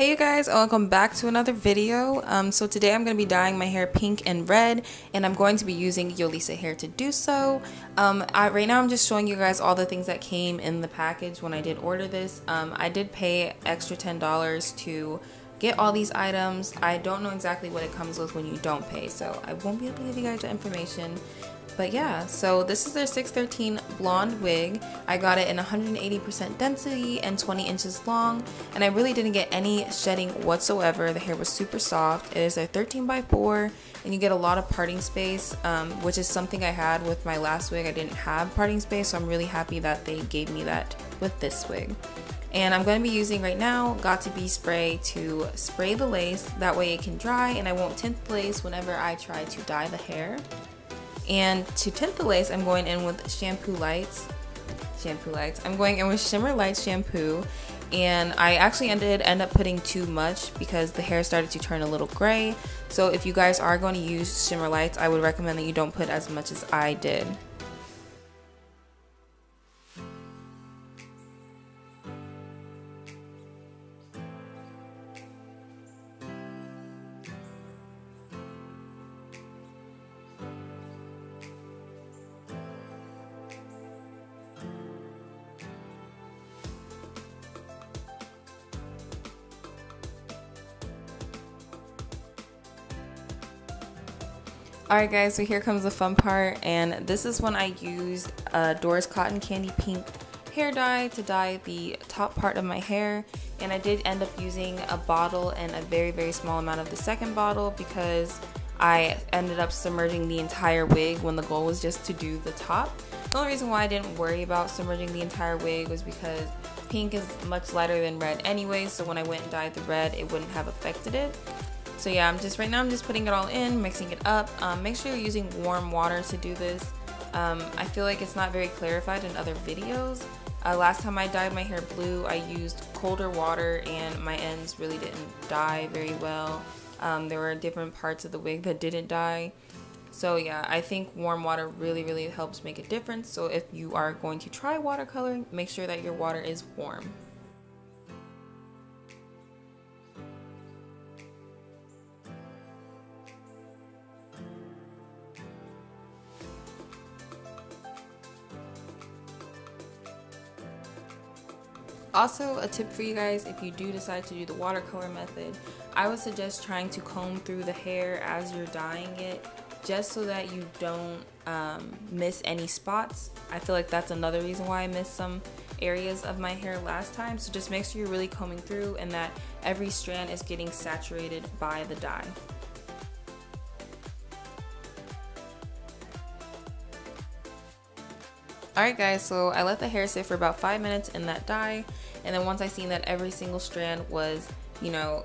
Hey you guys, welcome back to another video. So today I'm going to be dyeing my hair pink and red, and I'm going to be using Yolissa hair to do so. Right now I'm just showing you guys all the things that came in the package when I did order this. I did pay extra $10 to get all these items. I don't know exactly what it comes with when you don't pay, so I won't be able to give you guys the information. But yeah, so this is their 613 blonde wig. I got it in 180% density and 20 inches long, and I really didn't get any shedding whatsoever. The hair was super soft. It is a 13x4, and you get a lot of parting space, which is something I had with my last wig. I didn't have parting space, so I'm really happy that they gave me that with this wig. And I'm going to be using right now Got To Be spray to spray the lace. That way it can dry and I won't tint the lace whenever I try to dye the hair. And to tint the lace, I'm going in with Shampoo Lights. I'm going in with Shimmer Lights shampoo, and I actually end up putting too much because the hair started to turn a little gray. So if you guys are going to use Shimmer Lights, I would recommend that you don't put as much as I did. Alright guys, so here comes the fun part, and this is when I used Doris Cotton Candy Pink hair dye to dye the top part of my hair, and I did end up using a bottle and a very small amount of the second bottle because I ended up submerging the entire wig when the goal was just to do the top. The only reason why I didn't worry about submerging the entire wig was because pink is much lighter than red anyway, so when I went and dyed the red it wouldn't have affected it. So yeah, right now I'm just putting it all in, mixing it up. Make sure you're using warm water to do this. I feel like it's not very clarified in other videos. Last time I dyed my hair blue, I used colder water and my ends really didn't dye very well. There were different parts of the wig that didn't dye. So yeah, I think warm water really helps make a difference. So if you are going to try watercoloring, make sure that your water is warm. Also, a tip for you guys, if you do decide to do the watercolor method, I would suggest trying to comb through the hair as you're dyeing it, just so that you don't miss any spots. I feel like that's another reason why I missed some areas of my hair last time, so just make sure you're really combing through and that every strand is getting saturated by the dye. Alright guys, so I let the hair sit for about 5 minutes in that dye, and then once I seen that every single strand was,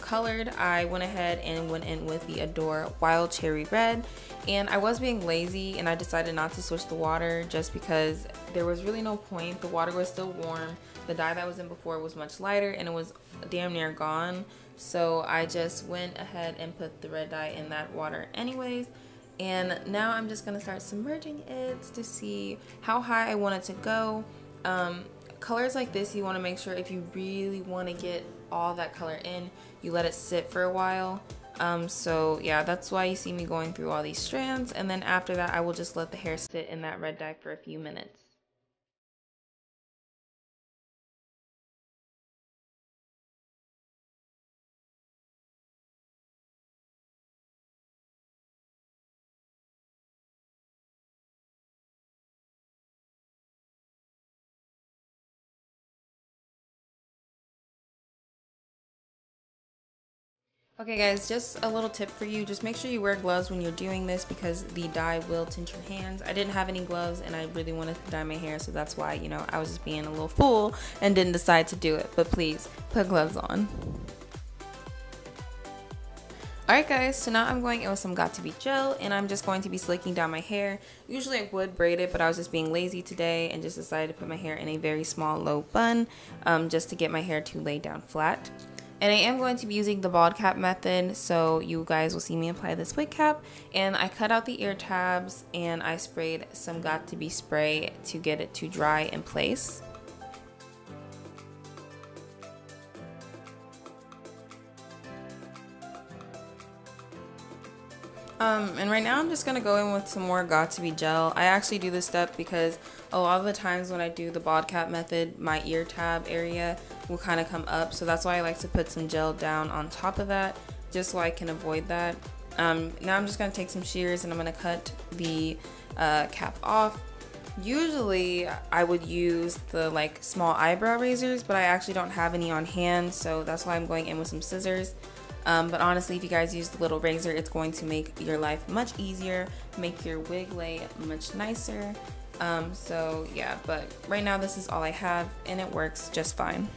colored, I went ahead and went in with the Adore Wild Cherry Red. And I was being lazy and I decided not to switch the water just because there was really no point. The water was still warm, the dye that was in before was much lighter, and it was damn near gone. So I just went ahead and put the red dye in that water anyways. And now I'm just gonna start submerging it to see how high I want it to go. Colors like this, you want to make sure if you really want to get all that color in, you let it sit for a while. So yeah, that's why you see me going through all these strands, and then after that I will just let the hair sit in that red dye for a few minutes. Okay guys, just a little tip for you, just make sure you wear gloves when you're doing this because the dye will tint your hands. I didn't have any gloves and I really wanted to dye my hair, so that's why, I was just being a little fool and didn't decide to do it, but please put gloves on. Alright guys, so now I'm going in with some Got To Be gel, and I'm just going to be slicking down my hair. Usually I would braid it, but I was just being lazy today and just decided to put my hair in a very small low bun, just to get my hair to lay down flat. And I am going to be using the bald cap method, so you guys will see me apply this wig cap. And I cut out the ear tabs and I sprayed some Got To Be spray to get it to dry in place. And right now I'm just gonna go in with some more Got2b gel. I actually do this step because a lot of the times when I do the bod cap method, my ear tab area will kind of come up. So that's why I like to put some gel down on top of that, just so I can avoid that. Now I'm just gonna take some shears and I'm gonna cut the cap off. Usually I would use the like small eyebrow razors, but I actually don't have any on hand, so that's why I'm going in with some scissors. But honestly, if you guys use the little razor, it's going to make your life much easier, make your wig lay much nicer. So yeah, but right now this is all I have and it works just fine.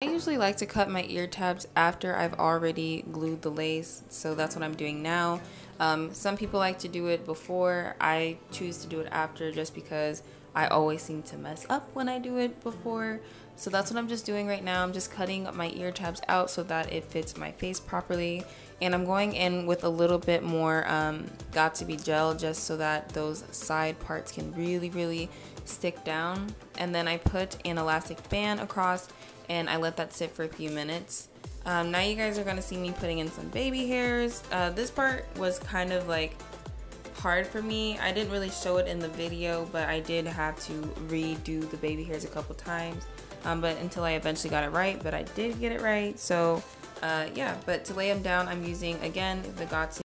I usually like to cut my ear tabs after I've already glued the lace, so that's what I'm doing now. Some people like to do it before. I choose to do it after just because I always seem to mess up when I do it before. So that's what I'm just doing right now. I'm just cutting my ear tabs out so that it fits my face properly. And I'm going in with a little bit more Got2b gel just so that those side parts can really stick down. And then I put an elastic band across and I let that sit for a few minutes. Now you guys are gonna see me putting in some baby hairs. This part was kind of like hard for me. I didn't really show it in the video, but I did have to redo the baby hairs a couple times. But until I eventually got it right, but I did get it right. So yeah, but to lay them down, I'm using, again, the Got2b.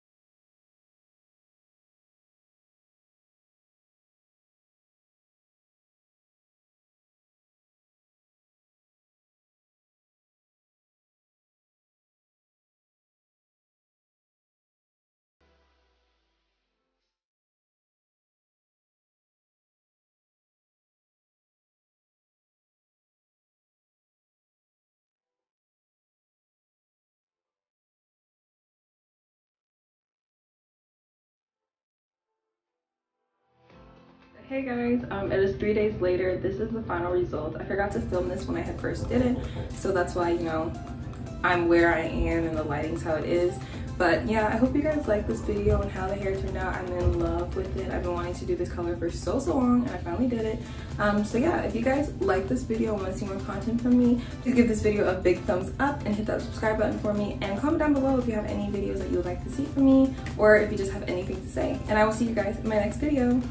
Hey guys, it is 3 days later. This is the final result. I forgot to film this when I had first did it, so that's why, you know, I'm where I am and the lighting's how it is. But yeah, I hope you guys like this video and how the hair turned out. I'm in love with it. I've been wanting to do this color for so long and I finally did it. So yeah, if you guys like this video and want to see more content from me, please give this video a big thumbs up and hit that subscribe button for me, and comment down below if you have any videos that you would like to see from me or if you just have anything to say. And I will see you guys in my next video.